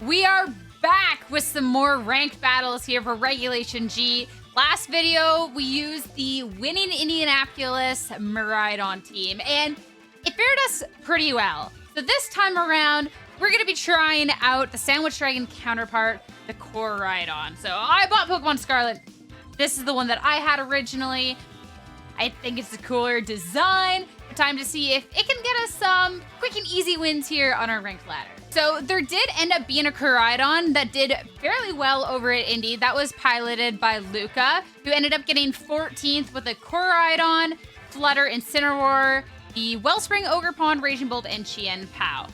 We are back with some more ranked battles here for Regulation G. Last video, we used the winning Indianapolis Miraidon team, and it fared us pretty well. So this time around, we're going to be trying out the Sandwich Dragon counterpart, the Koraidon. So I bought Pokemon Scarlet. This is the one that I had originally. I think it's a cooler design. Time to see if it can get us some quick and easy wins here on our ranked ladder. So there did end up being a Koraidon that did fairly well over at Indy. That was piloted by Luca, who ended up getting 14th with a Koraidon, Flutter, Incineroar, the Wellspring, Ogre Pond, Raging Bolt, and Chien Pao.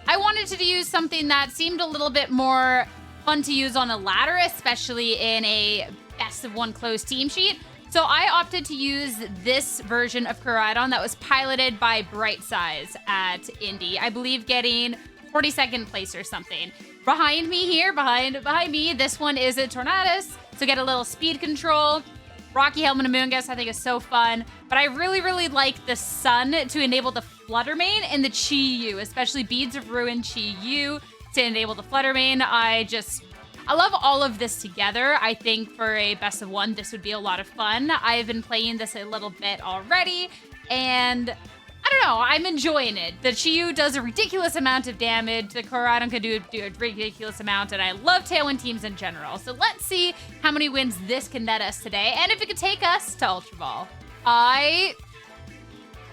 I wanted to use something that seemed a little bit more fun to use on a ladder, especially in a best of one closed team sheet. So I opted to use this version of Koraidon that was piloted by Bright Size at Indy. I believe getting 42nd place or something. Behind me here, behind me, this one is a Tornadus. So get a little speed control. Rocky Helmet and Moongus I think is so fun. But I really like the Sun to enable the Flutter Mane and the Chi-Yu, especially Beads of Ruin Chi-Yu to enable the Flutter Mane. I love all of this together. I think for a best of one, this would be a lot of fun. I've been playing this a little bit already, and I don't know, I'm enjoying it. The Chi-Yu does a ridiculous amount of damage. The Koraidon can do a ridiculous amount, and I love Tailwind teams in general. So let's see how many wins this can net us today, and if it could take us to Ultra Ball. I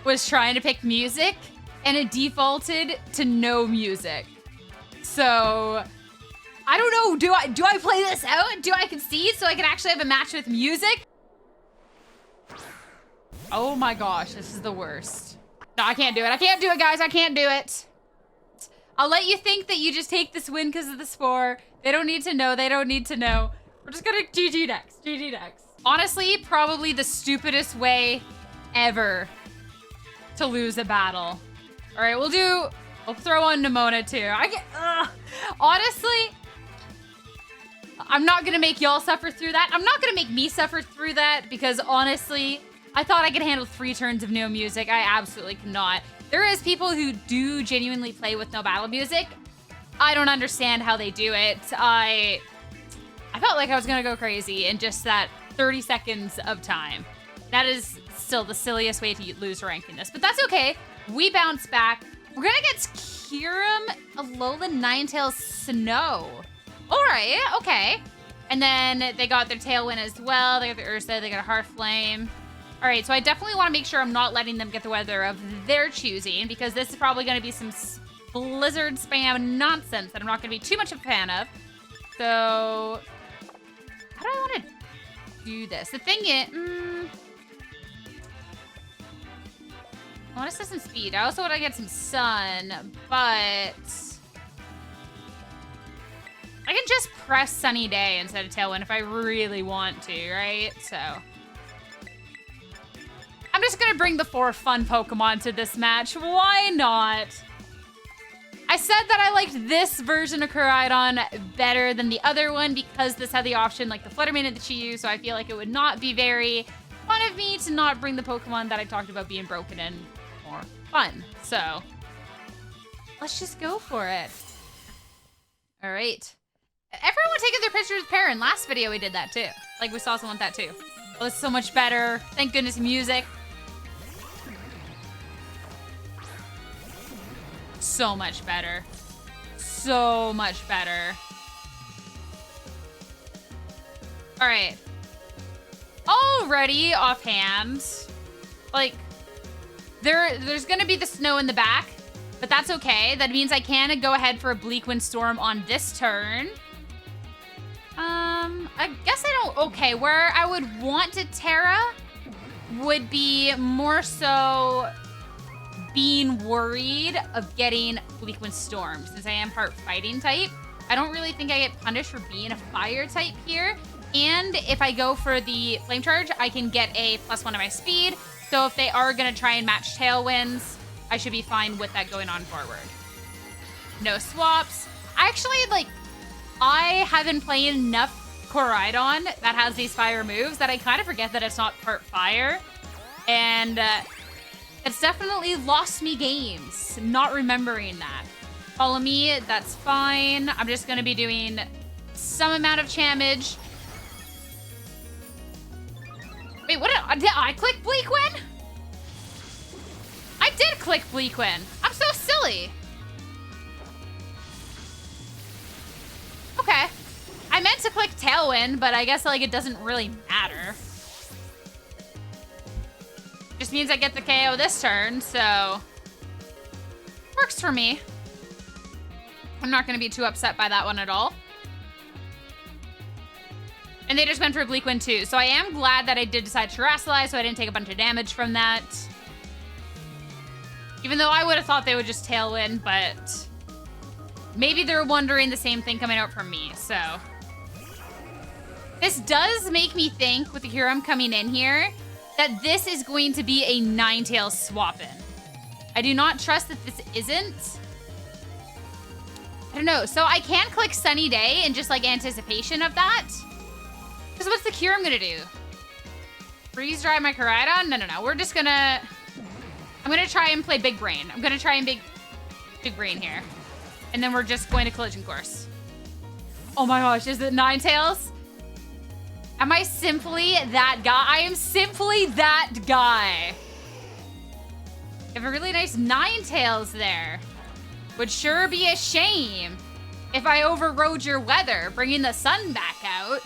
was trying to pick music, and it defaulted to no music. So I don't know, do I play this out? Do I concede so I can actually have a match with music? Oh my gosh, this is the worst. No, I can't do it. I can't do it, guys. I can't do it. I'll let you think that you just take this win because of the score. They don't need to know. They don't need to know. We're just gonna GG next. GG next. Honestly, probably the stupidest way ever to lose a battle. All right, we'll throw on Nimona too. Honestly, I'm not gonna make y'all suffer through that. I'm not gonna make me suffer through that because honestly, I thought I could handle 3 turns of no music. I absolutely cannot. There is people who do genuinely play with no battle music. I don't understand how they do it. I felt like I was gonna go crazy in just that 30 seconds of time. That is still the silliest way to lose rank in this, but that's okay. We bounce back. We're gonna get Kyurem, Alolan, Ninetales, Snow. All right, okay. And then they got their Tailwind as well. They got the Ursa, they got a Heartflame. All right, so I definitely want to make sure I'm not letting them get the weather of their choosing because this is probably going to be some Blizzard spam nonsense that I'm not going to be too much of a fan of. So how do I want to do this? The thing is, I want to set some speed. I also want to get some sun, but I can just press Sunny Day instead of Tailwind if I really want to, right? So I'm just gonna bring the 4 fun Pokemon to this match. Why not? I said that I liked this version of Koraidon better than the other one because this had the option like the Flutter Mane and the Chi-Yu, so I feel like it would not be very fun of me to not bring the Pokemon that I talked about being broken in more fun. So let's just go for it. All right. Everyone taking their pictures with Perrin. Last video we did that too. Like we saw someone with that too. Oh, this is so much better. Thank goodness music. So much better. So much better. All right. Already offhand, like there's gonna be the snow in the back, but that's okay. That means I can go ahead for a Bleak Wind Storm on this turn. I guess I don't, okay, where I would want to Terra would be more so being worried of getting Bleak Wind Storm. Since I am part fighting type, I don't really think I get punished for being a fire type here. And if I go for the Flame Charge, I can get a +1 to my speed. So if they are gonna try and match Tailwinds, I should be fine with that going on forward. No swaps. I have been playing enough Koraidon that has these fire moves that I kind of forget that it's not part fire. And it's definitely lost me games, not remembering that. Follow me, that's fine. I'm just gonna be doing some amount of damage. Wait, what did I click Bleakwin? I did click Bleakwin. I'm so silly. Okay. I meant to click Tailwind, but I guess like it doesn't really matter. Just means I get the KO this turn, so works for me. I'm not gonna be too upset by that one at all. And they just went for Bleakwin too, so I am glad that I did decide to Terrasilize, so I didn't take a bunch of damage from that. Even though I would have thought they would just Tailwind, but maybe they're wondering the same thing coming out from me, so. This does make me think, with the Huron coming in here, that this is going to be a Ninetales swap-in. I do not trust that this isn't. I don't know. So I can click Sunny Day in just like anticipation of that. Because what's the cure I'm gonna do? Freeze dry my Koraidon? No. We're just gonna... I'm gonna try and play Big Brain. I'm gonna try and Big Brain here. And then we're just going to Collision Course. Oh my gosh, is it Ninetales? Am I simply that guy? I am simply that guy. You have a really nice Ninetales there. Would sure be a shame if I overrode your weather, bringing the sun back out.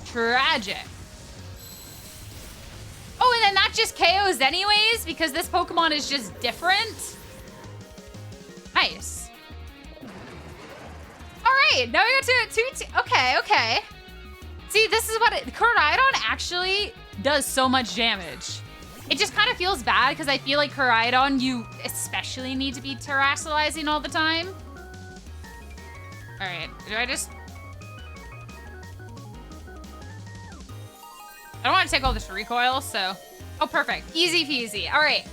Tragic. Oh, and then that just KOs anyways, because this Pokemon is just different. Nice. All right, now we got to okay. See, this is what Koraidon actually does so much damage. It just kind of feels bad because I feel like Koraidon, you especially need to be Terrasilizing all the time. All right, do I just... I don't want to take all this recoil, so... Oh, perfect. Easy peasy. All right.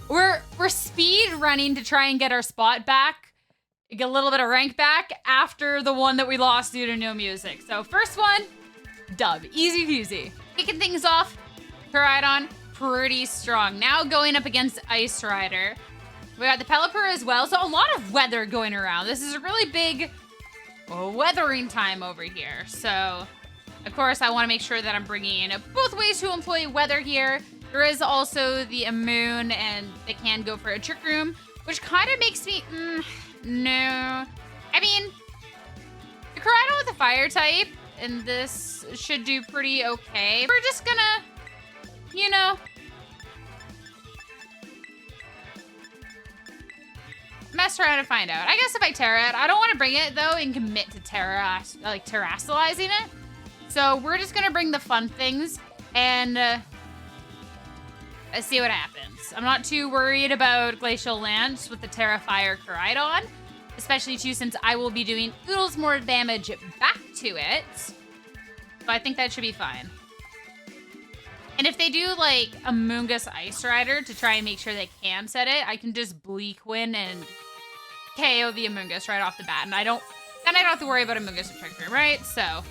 We're speed running to try and get our spot back. Get a little bit of rank back after the one that we lost due to no music. So first one, dub. Easy peasy. Kicking things off, Koraidon, pretty strong. Now going up against Ice Rider. We got the Pelipper as well, so a lot of weather going around. This is a really big weathering time over here. So, of course, I want to make sure that I'm bringing both ways to employ weather here. There is also the Moon, and they can go for a Trick Room, which kind of makes me... No. I mean, the Koraidon with the fire type, and this should do pretty okay. We're just gonna, you know, mess around and find out. I guess if I Terra it, I don't want to bring it though and commit to Terrasilizing it. So we're just gonna bring the fun things and see what happens. I'm not too worried about Glacial Lance with the Terra Fire Koraidon, especially too since I will be doing oodles more damage back to it. So I think that should be fine. And if they do like a Mungus Ice Rider to try and make sure they can set it, I can just Bleakwin and KO the Amoonguss right off the bat. And I don't have to worry about Amoonguss and Trick Room, right? So,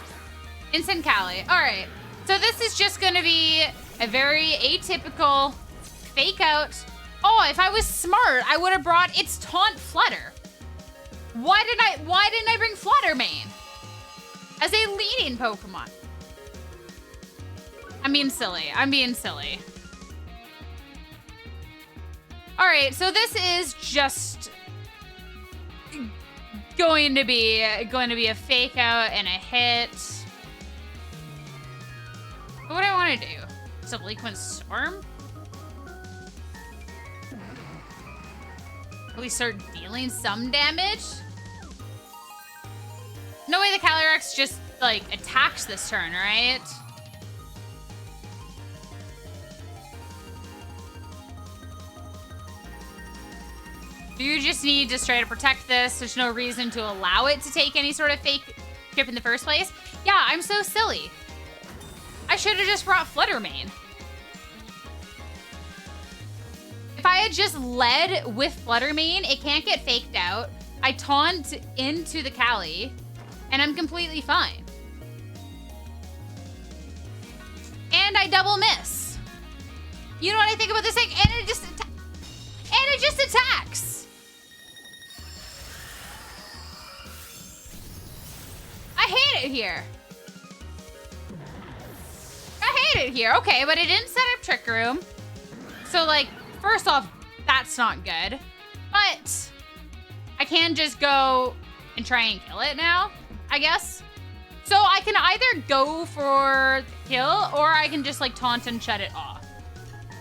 Instant Cali. All right. So this is just going to be a very atypical fake out. Oh, if I was smart, I would have brought its Taunt Flutter. Why didn't I bring Fluttermane as a leading Pokemon? I'm being silly. All right, so this is just going to be a fake out and a hit. What do I want to do? Is it Bleakwin Storm? Will we start dealing some damage? No way the Calyrex just, like, attacks this turn, right? Do you just need to straight up protect this? There's no reason to allow it to take any sort of fake trip in the first place? Yeah, I'm so silly. I should have just brought Fluttermane. If I had just led with Fluttermane, it can't get faked out. I taunt into the Cali, and I'm completely fine. And I double miss. You know what I think about this thing? And it just... And it just attacks. I hate it here. I hate it here. Okay, but it didn't set up Trick Room. So, like, first off, that's not good. But I can just go and try and kill it now, I guess. So I can either go for the kill or I can just, like, taunt and shut it off.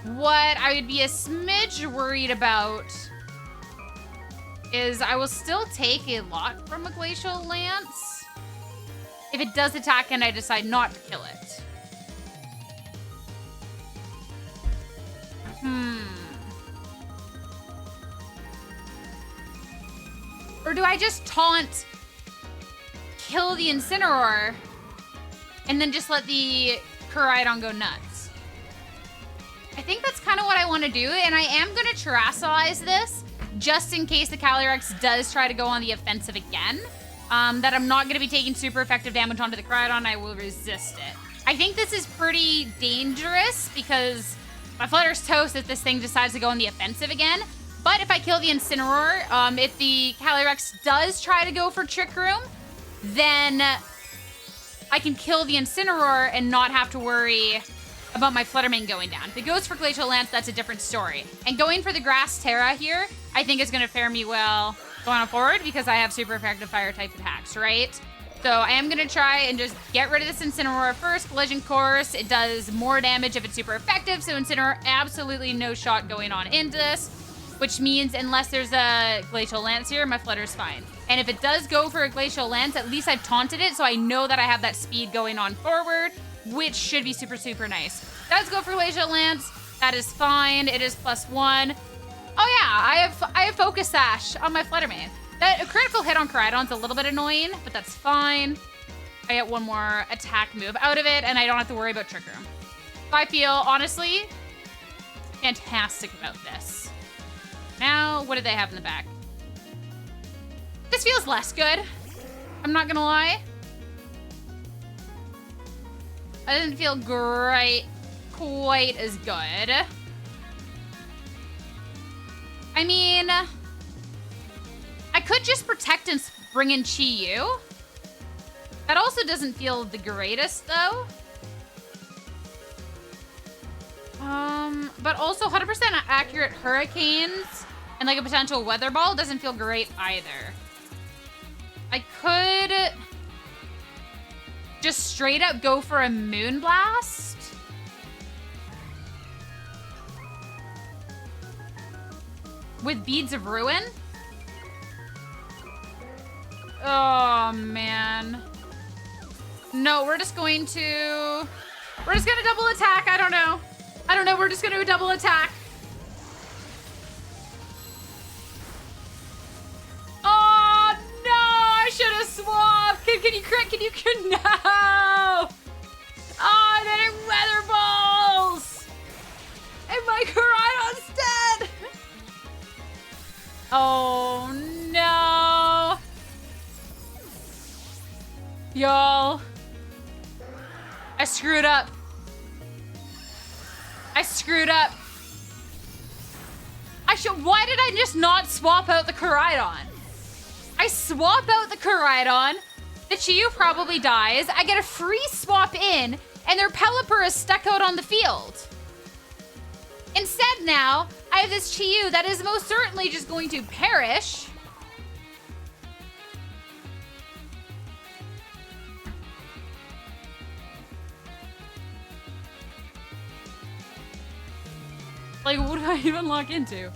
What I would be a smidge worried about is I will still take a lot from a Glacial Lance if it does attack and I decide not to kill it. Or do I just taunt, kill the Incineroar, and then just let the Koraidon go nuts? I think that's kind of what I want to do, and I am going to Terrasilize this just in case the Calyrex does try to go on the offensive again. That I'm not going to be taking super effective damage onto the Koraidon. I will resist it. I think this is pretty dangerous because my Flutter's toast if this thing decides to go on the offensive again. But if I kill the Incineroar, if the Calyrex does try to go for Trick Room, then I can kill the Incineroar and not have to worry about my Fluttermane going down. If it goes for Glacial Lance, that's a different story. And going for the Grass Terra here, I think is going to fare me well going forward because I have super effective fire type attacks, right? So I am going to try and just get rid of this Incineroar first. Collision Course, it does more damage if it's super effective. So Incineroar, absolutely no shot going on into this, which means unless there's a Glacial Lance here, my Flutter's fine. And if it does go for a Glacial Lance, at least I've taunted it, so I know that I have that speed going on forward, which should be super, super nice. Does go for Glacial Lance. That is fine. It is +1. Oh yeah, I have Focus Sash on my Fluttermane. That a critical hit on Koraidon's a little bit annoying, but that's fine. I get one more attack move out of it, and I don't have to worry about Trick Room. So I feel, honestly, fantastic about this. Now, what do they have in the back? This feels less good. I'm not gonna lie. It doesn't feel quite as good. I mean, I could just protect and bring in Chi-Yu. That also doesn't feel the greatest, though. But also 100% accurate Hurricanes and like a potential Weather Ball doesn't feel great either. I could just straight up go for a Moonblast. With Beads of Ruin. Oh, man. No, we're just gonna double attack. I don't know. We're just gonna double attack. Oh, no. I should have swapped. Can you crit? No. Oh, then it Weather Balls. And my Koraidon's dead. Oh, no. Y'all. I screwed up. Why did I just not swap out the Koraidon? I swap out the Koraidon. The Chi-Yu probably dies. I get a free swap in, and their Pelipper is stuck out on the field. Instead now, I have this Chi-Yu that is most certainly just going to perish. Like, what do I even lock into?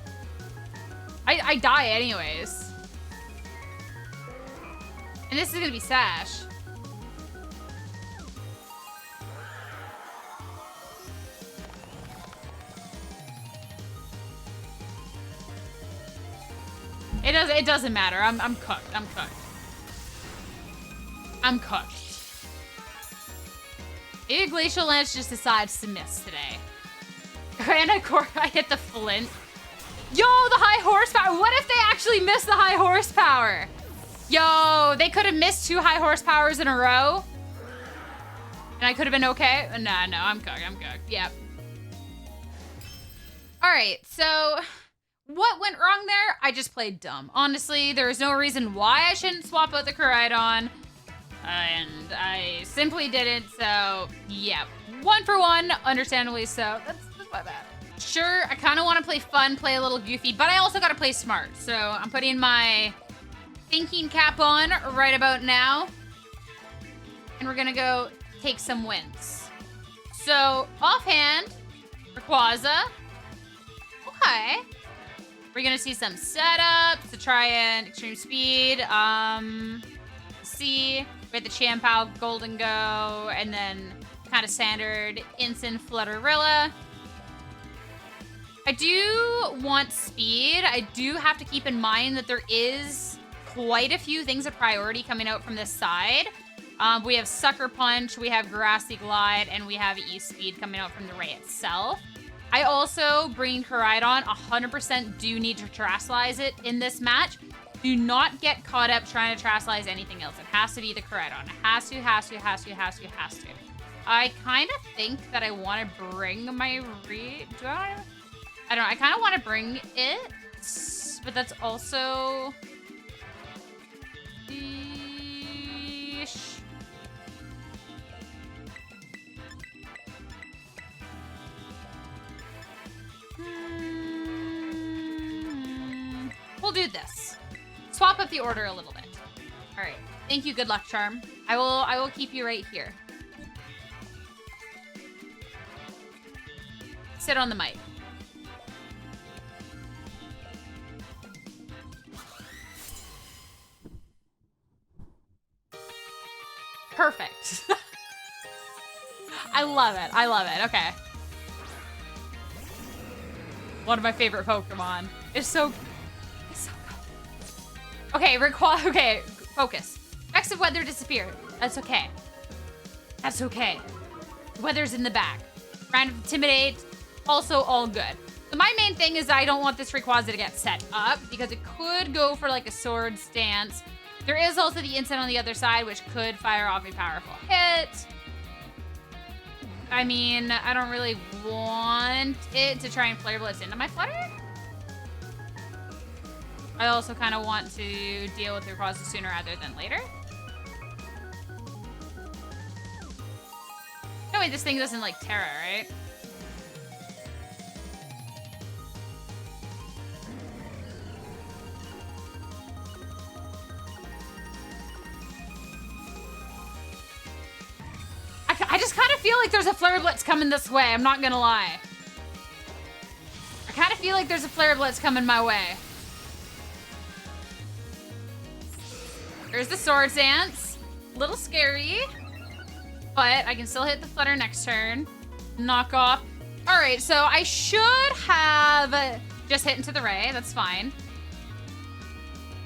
I die anyways. And this is gonna be Sash. It doesn't matter. I'm cooked. I'm cooked. Maybe Glacial Lance just decides to miss today. And of course, I hit the Flint. Yo, the high horsepower. What if they actually missed the high horsepower? Yo, they could have missed 2 high horsepowers in a row. And I could have been okay. No, I'm cooked. Yep. All right, so What went wrong there? I just played dumb. Honestly, there is no reason why I shouldn't swap out the Koraidon. And I simply didn't, so yeah. 1 for 1, understandably so. That's my bad. Sure, I kind of want to play fun, play a little goofy, but I also got to play smart. So I'm putting my thinking cap on right about now. And we're going to go take some wins. So offhand, Rayquaza. Okay. We're going to see some setups to try and extreme speed. See, we had the Champao Golden Go, and then kind of standard instant Flutterilla. I do want speed. I do have to keep in mind that there is quite a few things of priority coming out from this side. We have Sucker Punch, we have Grassy Glide, and we have E-Speed coming out from the Ray itself. I also, bringing Koraidon, 100% do need to Terrasilize it in this match. Do not get caught up trying to Terrasilize anything else. It has to be the Koraidon. It has to. I kind of think that I want to bring my I don't know. I kind of want to bring it, but that's also... We'll do this. Swap up the order a little bit. All right. Thank you, good luck charm. I will keep you right here. Sit on the mic. Perfect. I love it. I love it. Okay. One of my favorite Pokemon. It's so good. Okay, okay, focus. Effects of weather disappeared. That's okay. That's okay. The weather's in the back. Round of Intimidate, also all good. So my main thing is I don't want this Rayquaza to get set up because it could go for like a sword stance. There is also the instant on the other side, which could fire off a powerful hit. I mean, I don't really want it to try and Flare Blitz into my Flutter. I also kind of want to deal with Rayquaza sooner rather than later. No way, this thing doesn't like Terra, right? I just kind of feel like there's a Flare Blitz coming this way. I'm not gonna lie. I kind of feel like there's a Flare Blitz coming my way. There's the Sword Dance. A little scary. But I can still hit the Flutter next turn. Knock off. All right, so I should have just hit into the Ray. That's fine.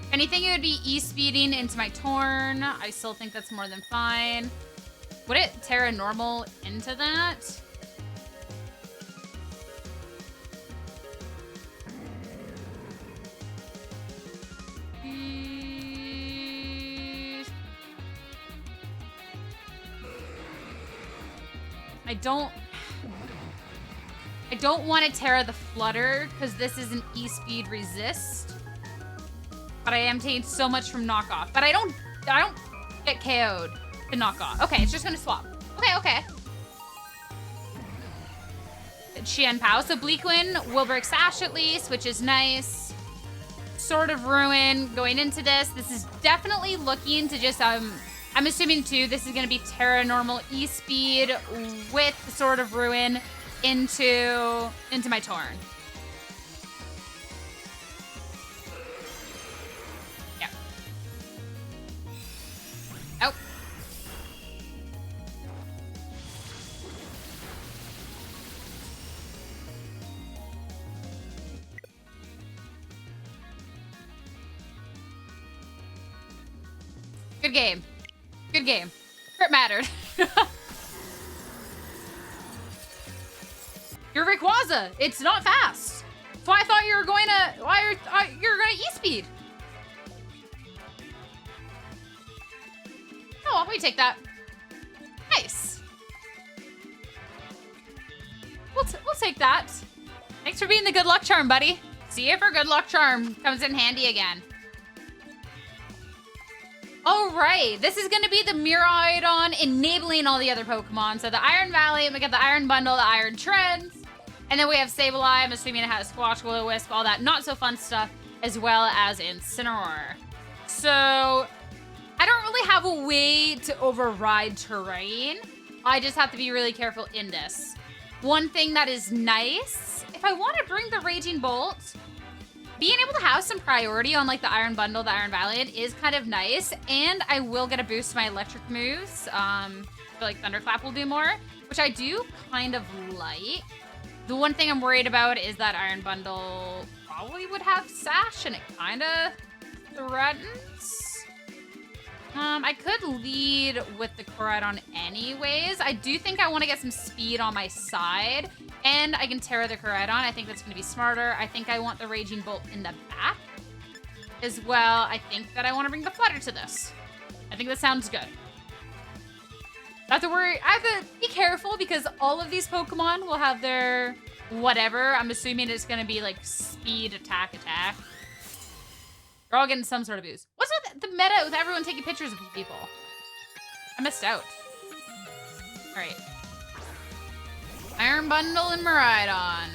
If anything, it would be E-speeding into my Torn. I still think that's more than fine. Would it Terra Normal into that? I don't want to Terra the Flutter because this is an E-speed resist. But I am taking so much from knockoff. But I don't get KO'd to knock off. Okay, it's just gonna swap. Okay. Qianpao. So Bleakwind will break Sash at least, which is nice. Sword of Ruin going into this. This is definitely looking to just I'm assuming too this is gonna be Terra Normal E-speed with the Sword of Ruin into my Torn. Yeah. Oh. Good game. Good game. Crit mattered. You're Rayquaza. It's not fast. That's why I thought you were going to. You're going to E-speed. Oh, well, we take that. Nice. We'll take that. Thanks for being the good luck charm, buddy. See if our good luck charm comes in handy again. All right, this is going to be the Miraidon enabling all the other Pokemon. So the Iron Valley, we got the Iron Bundle, the Iron Treads, and then we have Sableye. I'm assuming it has Squash, Will-O-Wisp, all that not so fun stuff, as well as Incineroar. So I don't really have a way to override terrain. I just have to be really careful in this. One thing that is nice, if I want to bring the Raging Bolt, being able to have some priority on like the Iron Bundle, the Iron Valiant is kind of nice. And I will get a boost to my electric moves. I feel like Thunderclap will do more, which I do kind of like. The one thing I'm worried about is that Iron Bundle probably would have Sash and it kind of threatens. I could lead with the Koraidon anyways. I do think I want to get some speed on my side. And I can Terra the Koraidon. I think that's going to be smarter. I think I want the Raging Bolt in the back as well. I think that I want to bring the Flutter to this. I think that sounds good. I have to worry. I have to be careful because all of these Pokemon will have their whatever. I'm assuming it's going to be like speed, attack. They're all getting some sort of boost. What's with the meta with everyone taking pictures of people? I missed out. All right. Iron Bundle and Miraidon.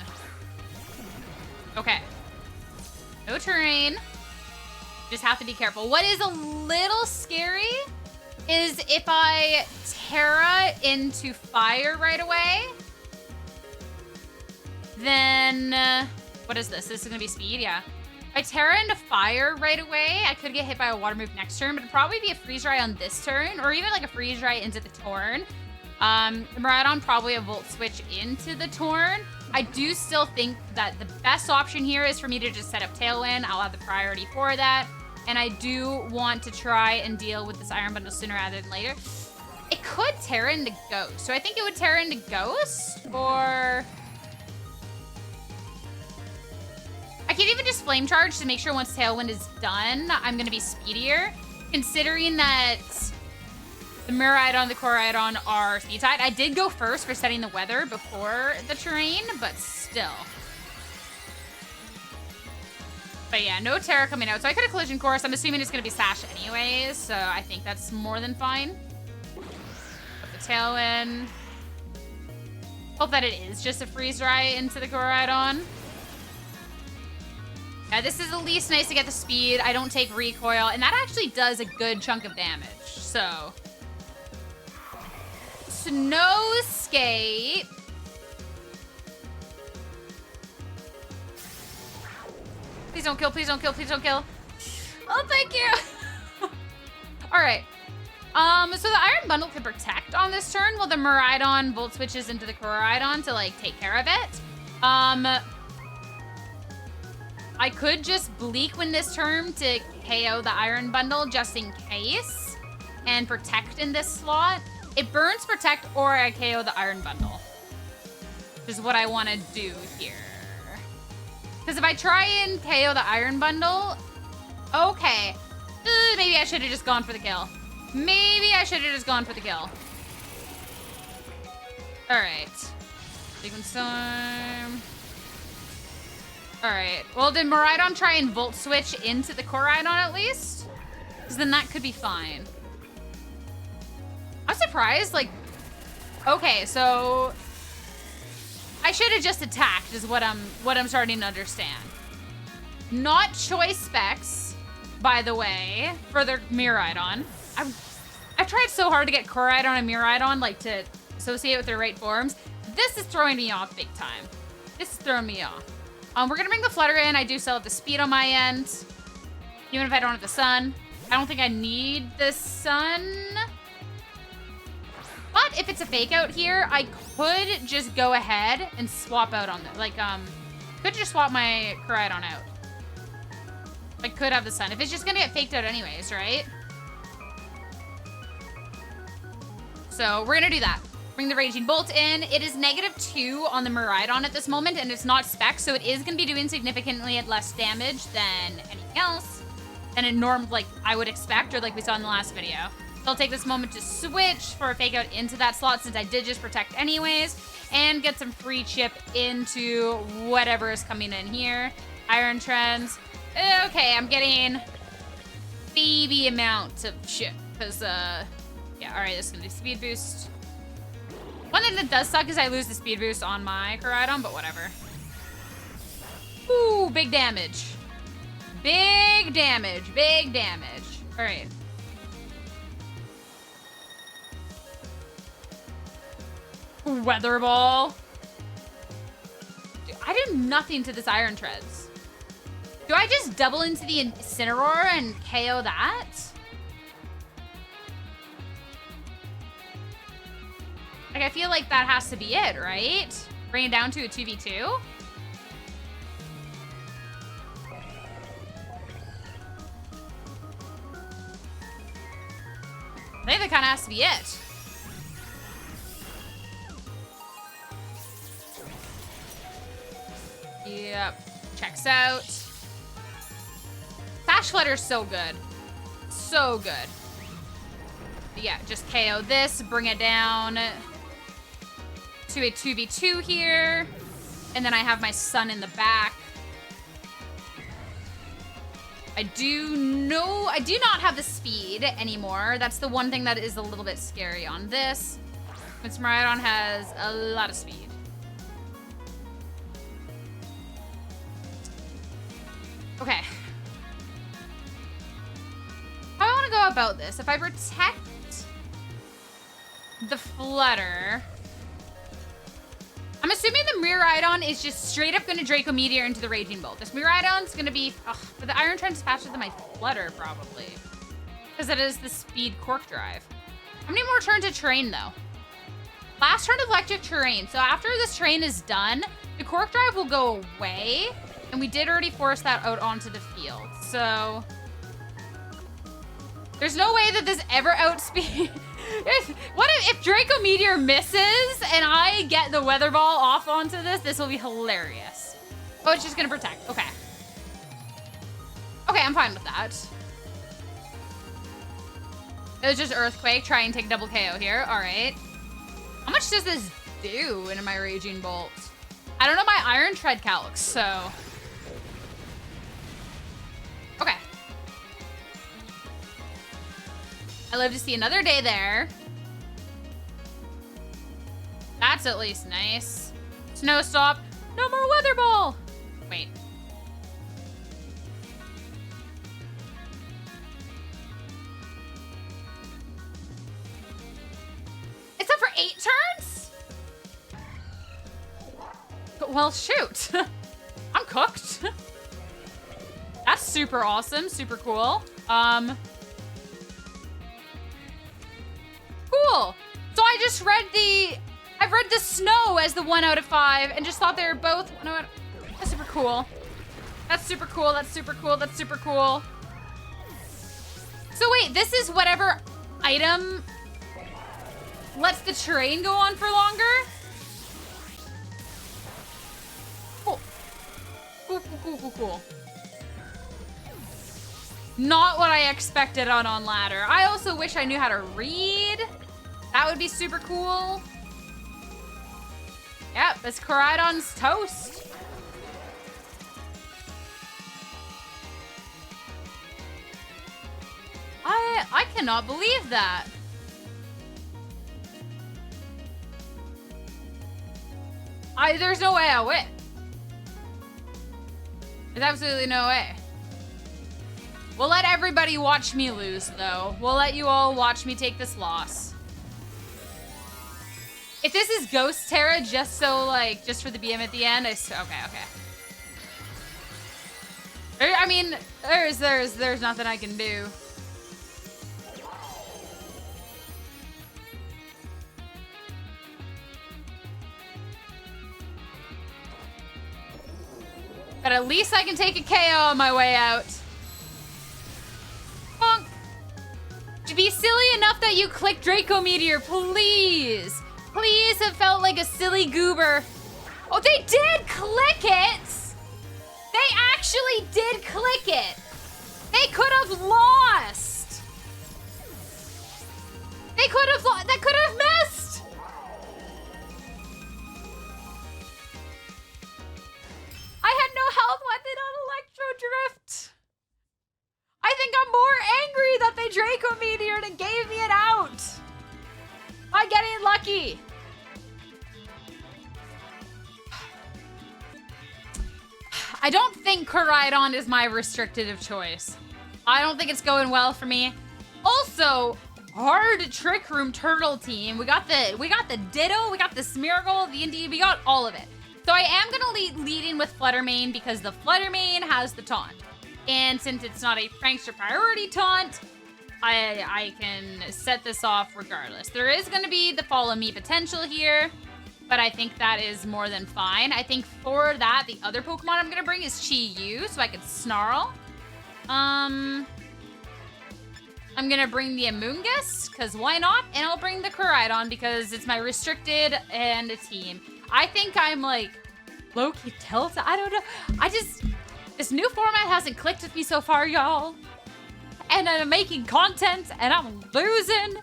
Okay. No terrain. Just have to be careful. What is a little scary is if I Terra into fire right away, then what is this? This is gonna be speed, yeah. If I Terra into fire right away, I could get hit by a water move next turn, but it'd probably be a freeze dry on this turn, or even like a freeze dry into the Torn. Miraidon probably a Volt Switch into the Torn. I do still think that the best option here is for me to just set up Tailwind. I'll have the priority for that. And I do want to try and deal with this Iron Bundle sooner rather than later. It could Terra into Ghost. So I think it would Terra into Ghost, or I could even just Flame Charge to make sure once Tailwind is done, I'm going to be speedier. Considering that the Miraidon, the Koraidon are speed tied. I did go first for setting the weather before the terrain, but still. But yeah, no Terra coming out. So I could have Collision Course. I'm assuming it's going to be Sash anyways, so I think that's more than fine. Put the Tailwind. Hope that it is just a freeze dry into the Koraidon. Yeah, this is at least nice to get the speed. I don't take recoil, and that actually does a good chunk of damage, so Snow Skate. Please don't kill, please don't kill, please don't kill. Oh, thank you. All right. So the Iron Bundle can protect on this turn while the Miraidon Volt switches into the Koraidon to like take care of it. I could just Bleak Wind this turn to KO the Iron Bundle just in case and protect in this slot. It burns Protect or I KO the Iron Bundle, which is what I want to do here. Because if I try and KO the Iron Bundle, okay, maybe I should have just gone for the kill. Maybe I should have just gone for the kill. All right. Sequence time. All right. Well, did Miraidon try and Volt Switch into the Koraidon at least? Because then that could be fine. I'm surprised, like, okay, so I should have just attacked is what I'm starting to understand. Not choice specs, by the way, for the Miraidon. I've tried so hard to get Koraidon and Miraidon, like, to associate with their right forms. This is throwing me off big time. This is throwing me off. We're gonna bring the Flutter in. I do still have the speed on my end, even if I don't have the Sun. I don't think I need the Sun. But if it's a fake out here, I could just go ahead and swap out on the, like, could just swap my Koraidon out. I could have the Sun. If it's just gonna get faked out anyways, right? So we're gonna do that. Bring the Raging Bolt in. It is -2 on the Miraidon at this moment, and it's not spec, so it is gonna be doing significantly less damage than anything else. Than a norm, like I would expect, or like we saw in the last video. So I'll take this moment to switch for a fake out into that slot since I did just protect anyways, and get some free chip into whatever is coming in here. Iron Trends. Okay, I'm getting baby amount of shit. Because, yeah, alright, this is gonna do speed boost. One thing that does suck is I lose the speed boost on my Koraidon, but whatever. Ooh, big damage. Big damage, big damage. Alright. Weather Ball. Dude, I did nothing to this Iron Treads. Do I just double into the Incineroar and KO that? Like, I feel like that has to be it, right? Bring it down to a 2v2? I think that kind of has to be it. Yep. Checks out. Sash Flutter's so good. So good. But yeah, just KO this, bring it down to a 2v2 here. And then I have my Sun in the back. I do not have the speed anymore. That's the one thing that is a little bit scary on this. Since Miraidon has a lot of speed. Okay. How do I want to go about this? If I protect the Flutter, I'm assuming the Miraidon is just straight up going to Draco Meteor into the Raging Bolt. This Miraidon's going to be... but the Iron Trend's faster than my Flutter, probably. Because it is the Speed Cork Drive. How many more turns of Terrain, though? Last turn of Electric Terrain. So after this Terrain is done, the Cork Drive will go away. And we did already force that out onto the field. So... there's no way that this ever outspeed... what if Draco Meteor misses and I get the Weather Ball off onto this? This will be hilarious. Oh, it's just gonna protect. Okay. Okay, I'm fine with that. It was just Earthquake. Try and take double KO here. All right. How much does this do into my Raging Bolt? I don't know my Iron Tread calcs, so... okay. I live to see another day there. That's at least nice. Snow Stop. No more Weather Ball. Wait. It's up for 8 turns? Well, shoot. I'm cooked. That's super awesome. Super cool. Cool. So I just read I've read the Snow as the 1 out of 5 and just thought they were both 1 out. That's super cool. That's super cool. That's super cool. That's super cool. So wait, this is whatever item lets the terrain go on for longer? Cool. Cool, cool, cool, cool, cool. Not what I expected on ladder. I also wish I knew how to read. That would be super cool. Yep, this Koraidon's toast. I cannot believe that. There's no way I'll win. There's absolutely no way. We'll let everybody watch me lose, though. We'll let you all watch me take this loss. If this is Ghost Terra just so, like, just for the BM at the end, okay. I mean, there's nothing I can do. But at least I can take a KO on my way out. Bonk. To be silly enough that you click Draco Meteor, please. Please have felt like a silly goober. Oh, they did click it. They actually did click it. They could have lost. They could have lost. That could have missed. I had no health. Why did they not Draco Meteor and it gave me an out. By getting lucky. I don't think Koraidon is my restricted of choice. I don't think it's going well for me. Also, hard Trick Room Turtle team. We got the Ditto, we got the Smeargle, the Indeed, we got all of it. So I am gonna leading with Fluttermane because the Fluttermane has the taunt. And since it's not a prankster priority taunt, I can set this off regardless. There is gonna be the follow me potential here, but I think that is more than fine. I think for that, the other Pokemon I'm gonna bring is Chi-Yu, so I can Snarl. I'm gonna bring the Amoonguss, because why not? And I'll bring the Koraidon because it's my restricted and a team. I think I'm like low-key tilted. I don't know. This new format hasn't clicked with me so far, y'all. And I'm making content and I'm losing.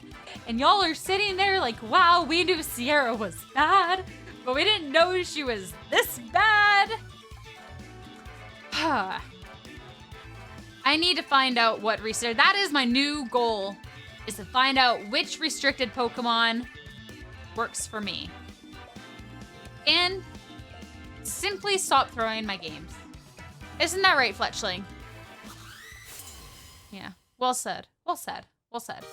And y'all are sitting there like, wow, we knew Sierra was bad, but we didn't know she was this bad. I need to find out what restricted. That is my new goal, is to find out which restricted Pokemon works for me. And simply stop throwing my games. Isn't that right, Fletchling? Yeah, well said. Well said. Well said.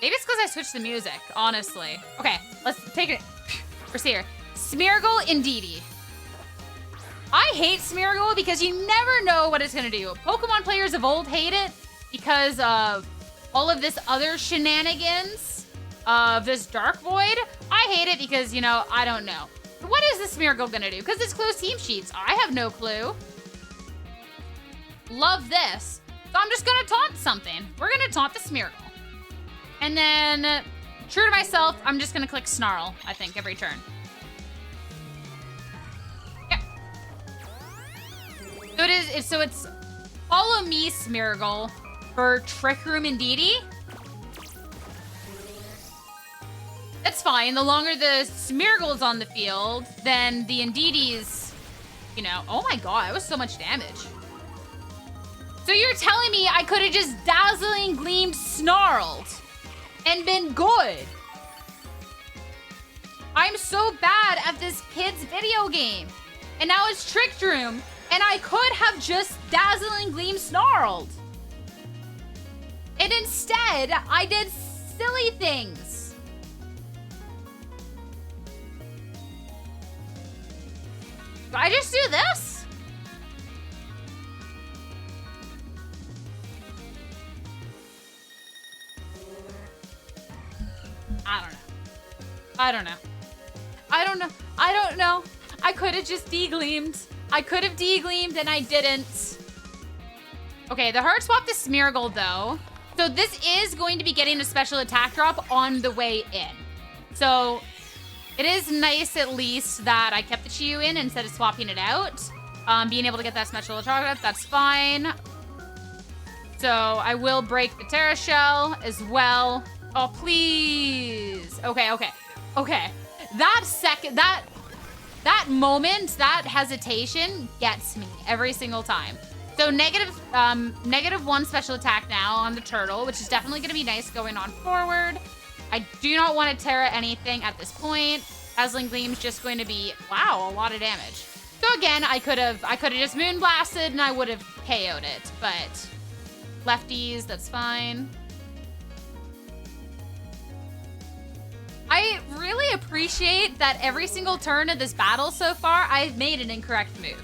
Maybe it's because I switched the music, honestly. Okay, let's take it. We're here. Smeargle Indeedee. I hate Smeargle because you never know what it's gonna do. Pokemon players of old hate it because of all of this other shenanigans of this Dark Void. I hate it because, you know, I don't know. What is this Smeargle gonna do? Because it's closed team sheets. I have no clue. Love this. So I'm just gonna taunt something. We're gonna taunt the Smeargle. And then, true to myself, I'm just gonna click Snarl, I think, every turn. Yeah. So it's follow me Smeargle for Trick Room Indeedee. That's fine. The longer the Smeargle's on the field, then the Indeedee's, you know, oh my god, that was so much damage. So you're telling me I could have just Dazzling Gleamed Snarled and been good? I'm so bad at this kid's video game. And now it's Trick Room, and I could have just Dazzling Gleam Snarled. And instead, I did silly things. Do I just do this? I don't know. I could have just de-gleamed. I could have de-gleamed and I didn't. Okay, the hard swap to Smeargle though. So this is going to be getting a special attack drop on the way in. So it is nice at least that I kept the Chi-Yu in instead of swapping it out. Being able to get that special attack drop, that's fine. So I will break the Terra Shell as well. Oh, please. Okay. That moment, that hesitation gets me every single time. So -1 special attack now on the turtle, which is definitely going to be nice going on forward. I do not want to Terra anything at this point. Dazzling Gleam's just going to be, wow, a lot of damage. So again, I could have just Moonblasted and I would have KO'd it, but lefties, that's fine. I really appreciate that every single turn of this battle so far, I've made an incorrect move.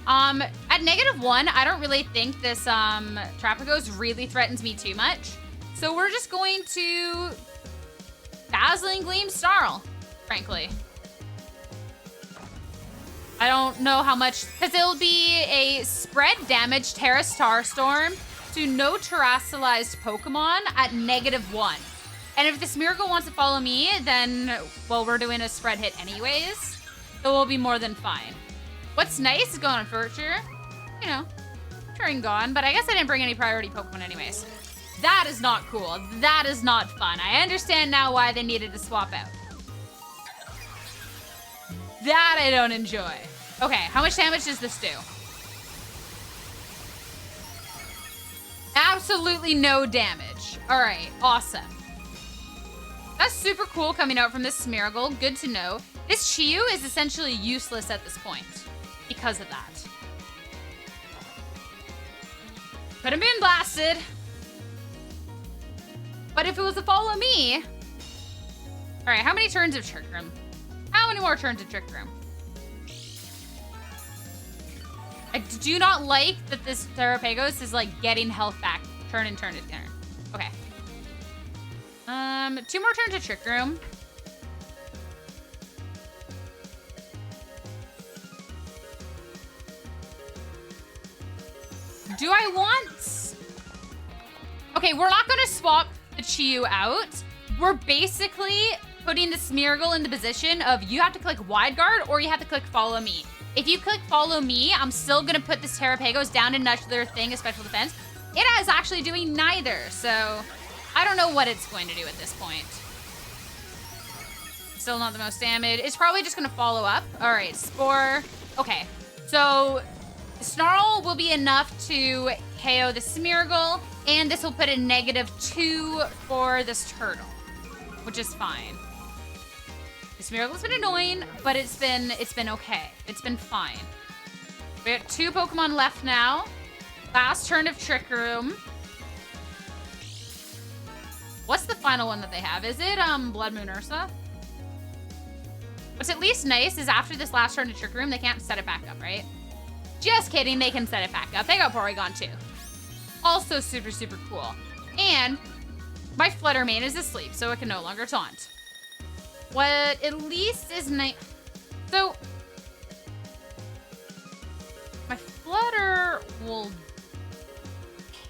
At -1, I don't really think this Trapagos really threatens me too much. So we're just going to Dazzling Gleam Snarl, frankly. I don't know how much, because it'll be a spread damage Terra Starstorm to no terrestrialized Pokemon at -1. And if the Smeargle wants to follow me, then, well, we're doing a spread hit anyways. So we'll be more than fine. What's nice is going on Furture. You know, Gone, but I guess I didn't bring any priority Pokemon anyways. That is not cool. That is not fun. I understand now why they needed to swap out. That I don't enjoy. Okay, how much damage does this do? Absolutely no damage. All right, awesome. That's super cool coming out from this Smeargle. Good to know. This Chiyu is essentially useless at this point because of that. Could have been blasted. But if it was a follow me... All right, how many turns of Trick Room? How many more turns of Trick Room? I do not like that this Terrapagos is like getting health back. Turn and turn to turn. Okay. 2 more turns of Trick Room. Do I want... Okay, we're not going to swap the Chiyu out. We're basically putting the Smeargle in the position of you have to click Wide Guard or you have to click Follow Me. If you click Follow Me, I'm still going to put this Terrapagos down another thing, a special defense. It is actually doing neither, so I don't know what it's going to do at this point. Still not the most damage. It's probably just going to follow up. All right, Spore. Okay, so Snarl will be enough to KO the Smeargle, and this will put a -2 for this turtle, which is fine. The Smeargle's been annoying, but it's been okay. It's been fine. We got 2 Pokemon left now. Last turn of Trick Room. What's the final one that they have? Is it Blood Moon Ursa? What's at least nice is after this last turn of Trick Room, they can't set it back up, right? Just kidding, they can set it back up. They got Porygon too. Also super, super cool. And my Flutter Mane is asleep, so it can no longer taunt. What at least is nice. So my Flutter will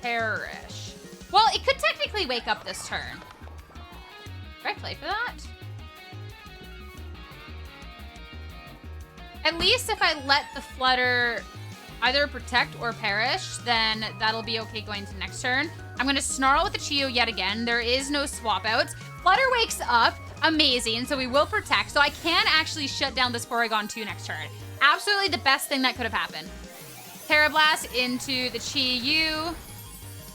perish. Well, it could technically wake up this turn. Should I play for that? At least if I let the Flutter either protect or perish, then that'll be okay going to next turn. I'm going to Snarl with the Chiyu yet again. There is no swap outs. Flutter wakes up. Amazing. So we will protect. So I can actually shut down this Porygon 2 next turn. Absolutely the best thing that could have happened. Terra Blast into the Chiyu.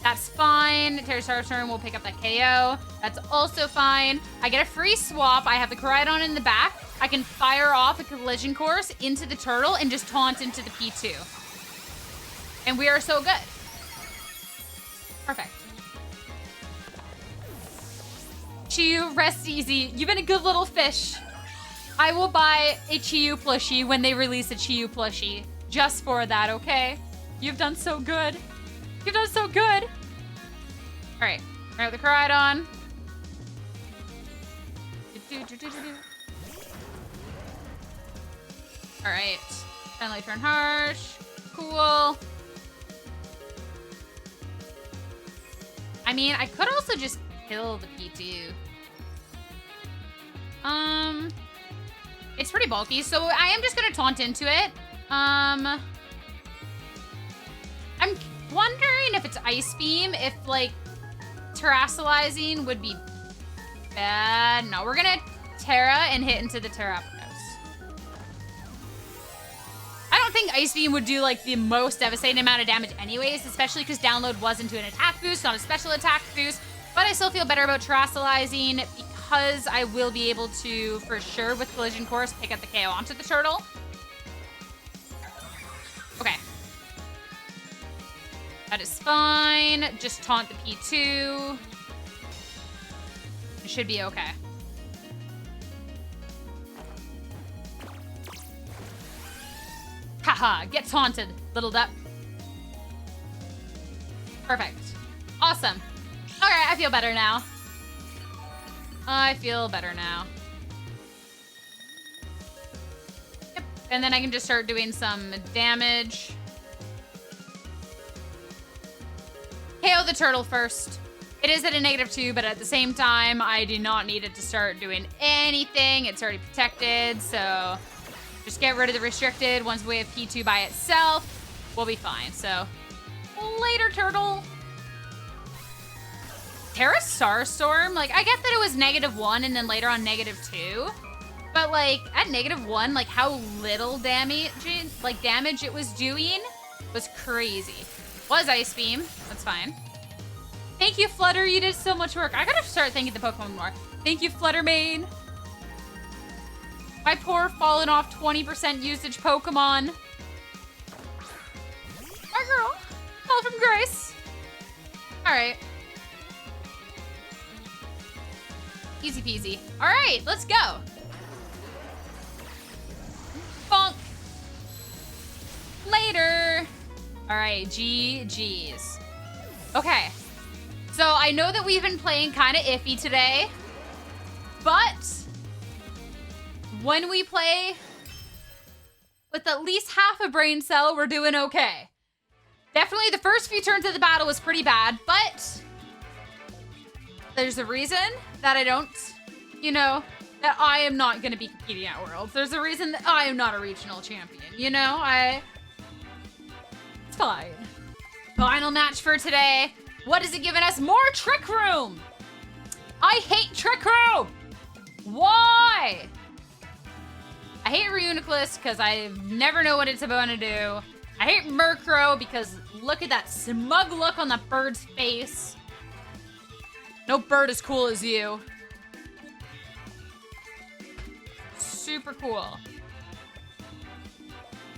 That's fine. Terrastar's turn will pick up that KO. That's also fine. I get a free swap. I have the Koraidon in the back. I can fire off a Collision Course into the turtle and just taunt into the P2. And we are so good. Perfect. Chiyu, rest easy. You've been a good little fish. I will buy a Chiyu plushie when they release a Chiyu plushie. Just for that, okay? You've done so good. You've done so good. All right. All right, with the Koraidon. All right. Finally turn harsh. Cool. I mean, I could also just kill the P2. It's pretty bulky, so I am just gonna taunt into it. I'm wondering if it's Ice Beam, if like terrasolizing would be bad. No, we're gonna Terra and hit into the Terrapagos. I don't think Ice Beam would do like the most devastating amount of damage anyways, especially because download was into an attack boost, not a special attack boost. But I still feel better about terrasolizing because I will be able to, for sure, with Collision Course, pick up the KO onto the turtle. Okay. That is fine. Just taunt the P2. It should be okay. Haha, get taunted, little duck. Perfect. Awesome. All right, I feel better now. I feel better now. Yep, and then I can just start doing some damage. KO the turtle first. It is at a -2, but at the same time, I do not need it to start doing anything. It's already protected, so just get rid of the restricted. Once we have P2 by itself, we'll be fine. So later, turtle. Terra Starstorm, like, I get that it was -1 and then later on -2. But, like, at -1, like, how little damage it was doing was crazy. Was Ice Beam. That's fine. Thank you, Flutter. You did so much work. I gotta start thanking the Pokemon more. Thank you, Fluttermane. My poor fallen off 20% usage Pokemon. Our girl. Fall from grace. All right. Easy peasy. All right, let's go. Bonk. Later. All right, GG's. Okay. So I know that we've been playing kind of iffy today, but when we play with at least half a brain cell, we're doing okay. Definitely the first few turns of the battle was pretty bad, but there's a reason that I don't, you know, that I am not going to be competing at Worlds. There's a reason that I am not a regional champion, you know? It's fine. Final match for today. What is it giving us? More Trick Room! I hate Trick Room! Why? I hate Reuniclus because I never know what it's about to do. I hate Murkrow because look at that smug look on that bird's face. No bird as cool as you. Super cool.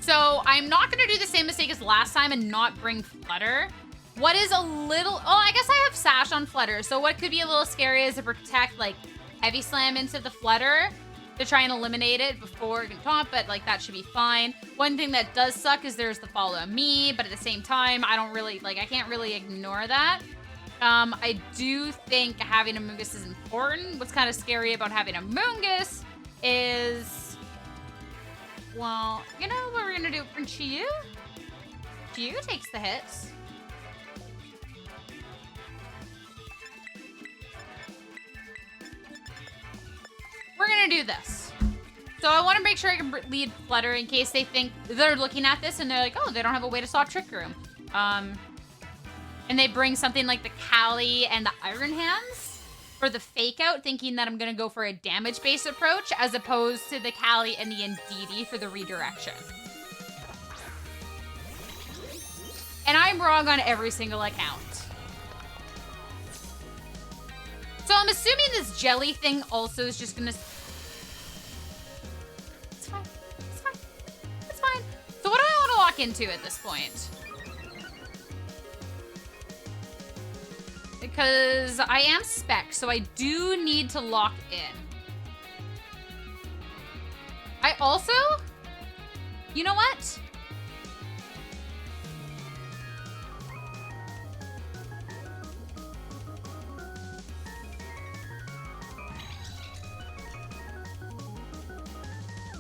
So I'm not going to do the same mistake as last time and not bring Flutter. What is a little... Oh, I guess I have Sash on Flutter. So what could be a little scary is to protect, like, Heavy Slam into the Flutter to try and eliminate it before it can taunt, but, like, that should be fine. One thing that does suck is there's the Follow Me, but at the same time, I don't really... Like, I can't really ignore that. I do think having a Moongus is important. What's kind of scary about having a Moongus is... Well, you know what we're going to do for Chiyu? Chiyu takes the hits. We're gonna do this. So I want to make sure I can lead Flutter in case they think they're looking at this and they're like, oh, they don't have a way to stop Trick Room. And they bring something like the Cali and the Iron Hands for the fake out, thinking that I'm gonna go for a damage-based approach as opposed to the Cali and the Indeedee for the redirection. And I'm wrong on every single account. So I'm assuming this jelly thing also is just gonna... It's fine. It's fine. It's fine. So what do I want to lock into at this point? Because I am spec, so I do need to lock in. I also... You know what?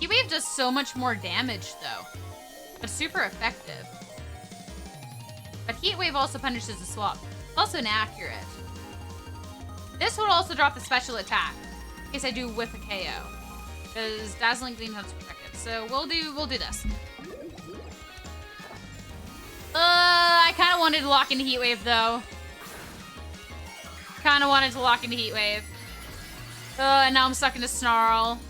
Heatwave does so much more damage, though. It's super effective. But Heatwave also punishes the swap. Also inaccurate. This would also drop the special attack in case I do whiff a KO. Because Dazzling Gleam has protected. So we'll do this. I kind of wanted to lock into Heatwave, though. Kind of wanted to lock into Heatwave. And now I'm stuck into Snarl.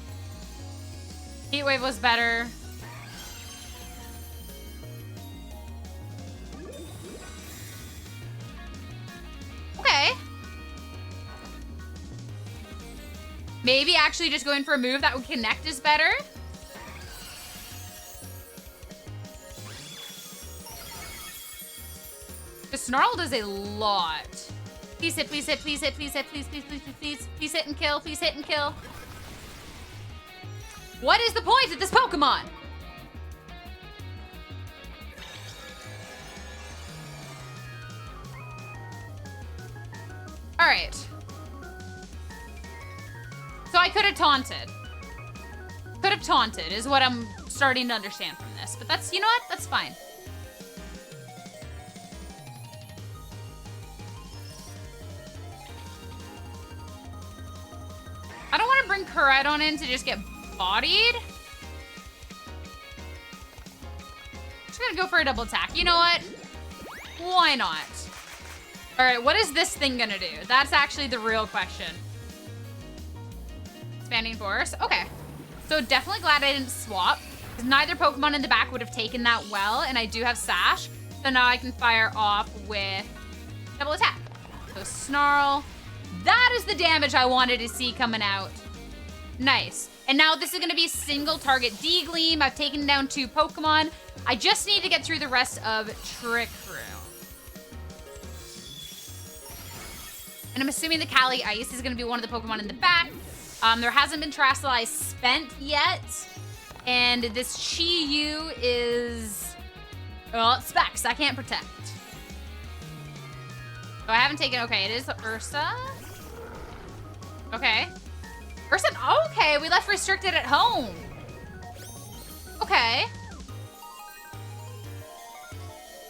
Heatwave was better. Okay. Maybe actually just going for a move that would connect is better. The Snarl does a lot. Please hit, please hit, please hit, please hit, please, please, please, please, please, please hit and kill, please hit and kill. What is the point of this Pokemon? All right. So I could have taunted. Could have taunted is what I'm starting to understand from this. But that's, you know what? That's fine. I don't want to bring Koraidon in to just get bodied. Just gonna go for a double attack. You know what? Why not? All right, what is this thing gonna do? That's actually the real question. Expanding Force. Okay. So definitely glad I didn't swap, because neither Pokemon in the back would have taken that well, and I do have Sash. So now I can fire off with double attack. So Snarl. That is the damage I wanted to see coming out. Nice. And now this is going to be single target D-Gleam. I've taken down 2 Pokemon. I just need to get through the rest of Trick Room. And I'm assuming the Cali Ice is going to be one of the Pokemon in the back. There hasn't been Terastallize spent yet. And this Chi-Yu is... well, it's Specs. I can't protect. Oh, I haven't taken... okay, it is Ursa. Okay. Ursa... okay, we left Restricted at home. Okay.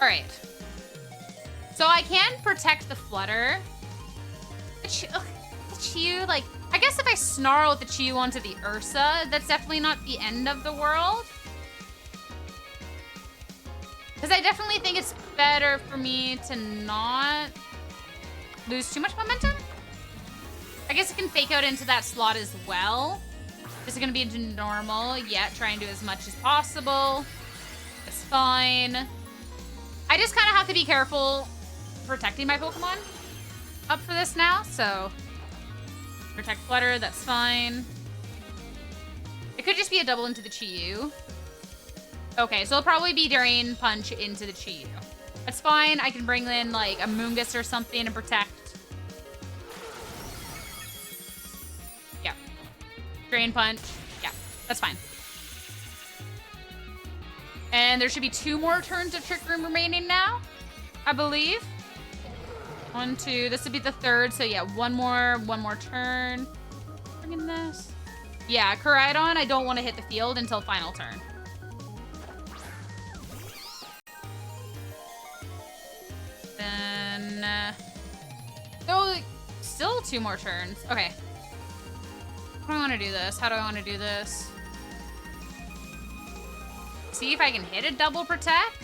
All right. So I can protect the Flutter. The Chi-Yu, like... I guess if I Snarl with the Chi-Yu onto the Ursa, that's definitely not the end of the world. Because I definitely think it's better for me to not lose too much momentum. I guess it can fake out into that slot as well. This is going to be into normal. Yeah, try and do as much as possible. That's fine. I just kind of have to be careful protecting my Pokemon up for this now, so... protect Flutter, that's fine. It could just be a double into the Chi-Yu. Okay, so it'll probably be Drain Punch into the Chi-Yu. That's fine. I can bring in, like, a Moongus or something and protect. Yeah. Drain Punch. Yeah, that's fine. And there should be 2 more turns of Trick Room remaining now, I believe. 1, 2. This would be the 3rd, so yeah, one more turn. Bring in this. Yeah, Koraidon, I don't want to hit the field until final turn. Then, oh, still 2 more turns. Okay. How do I want to do this? How do I want to do this? See if I can hit a double protect.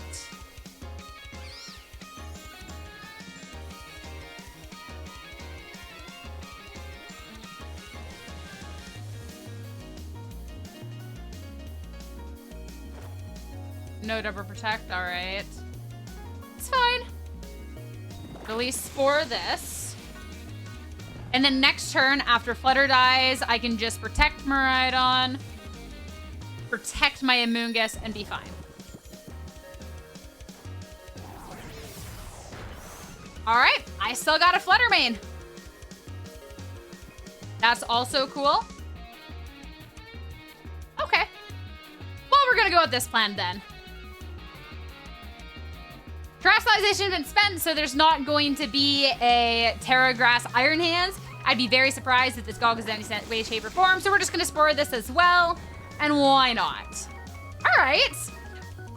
No double protect, all right. It's fine. Release for this. And then next turn, after Flutter dies, I can just protect Miraidon, protect my Amoonguss, and be fine. All right, I still got a Flutter main. That's also cool. Okay. Well, we're gonna go with this plan then. Terastallization has been spent, so there's not going to be a Terra Grass Iron Hands. I'd be very surprised if this Gog is in any way, shape, or form, so we're just going to Spore this as well, and why not? All right.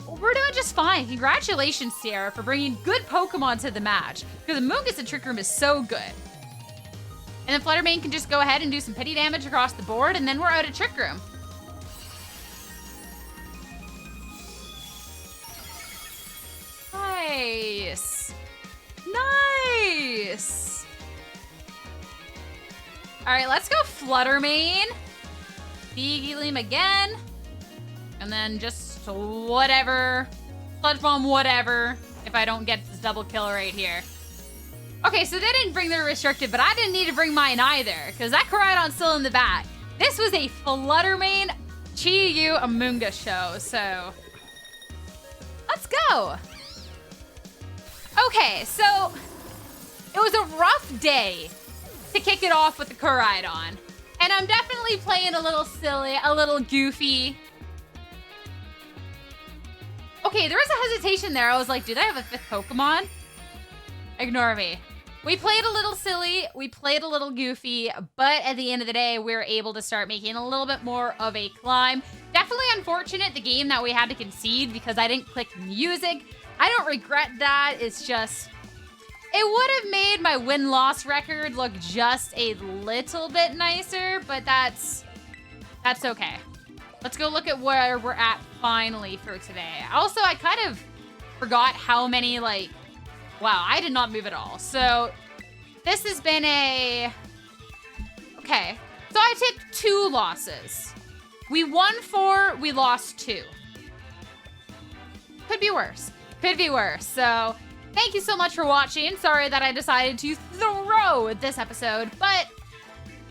Well, we're doing just fine. Congratulations, Sierra, for bringing good Pokemon to the match, because the Moongus and Trick Room is so good. And then Fluttermane can just go ahead and do some pity damage across the board, and then we're out of Trick Room. Nice. Nice. All right, let's go Fluttermane. V-Gleam again. And then just whatever. Sludge Bomb, whatever. If I don't get this double kill right here. Okay, so they didn't bring their restricted, but I didn't need to bring mine either, because that Koraidon's still in the back. This was a Fluttermane Chi-Yu Amoonguss show, so let's go. Okay, so it was a rough day to kick it off with the Koraidon. And I'm definitely playing a little silly, a little goofy. Okay, there was a hesitation there. I was like, did I have a 5th Pokemon? Ignore me. We played a little silly, we played a little goofy, but at the end of the day, we were able to start making a little bit more of a climb. Definitely unfortunate, the game that we had to concede because I didn't click music. I don't regret that. It's just, it would have made my win-loss record look just a little bit nicer, but that's okay. Let's go look at where we're at finally for today. Also, I kind of forgot how many, like, wow, I did not move at all. So this has been a, okay. So I took 2 losses. We won 4, we lost 2. Could be worse. Could be worse. So Thank you so much for watching. Sorry that I decided to throw this episode, but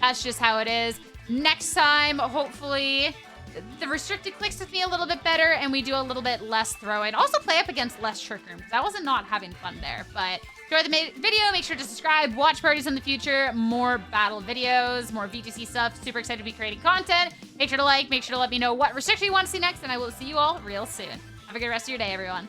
that's just how it is. Next time, hopefully, the restricted clicks with me a little bit better and we do a little bit less throwing. Also play up against less Trick Room, because I wasn't not having fun there. But enjoy the video. Make sure to subscribe. Watch parties in the future. More battle videos, more VGC stuff. Super excited to be creating content. Make sure to like. Make sure to let me know what restriction you want to see next, and I will see you all real soon. Have a good rest of your day, everyone.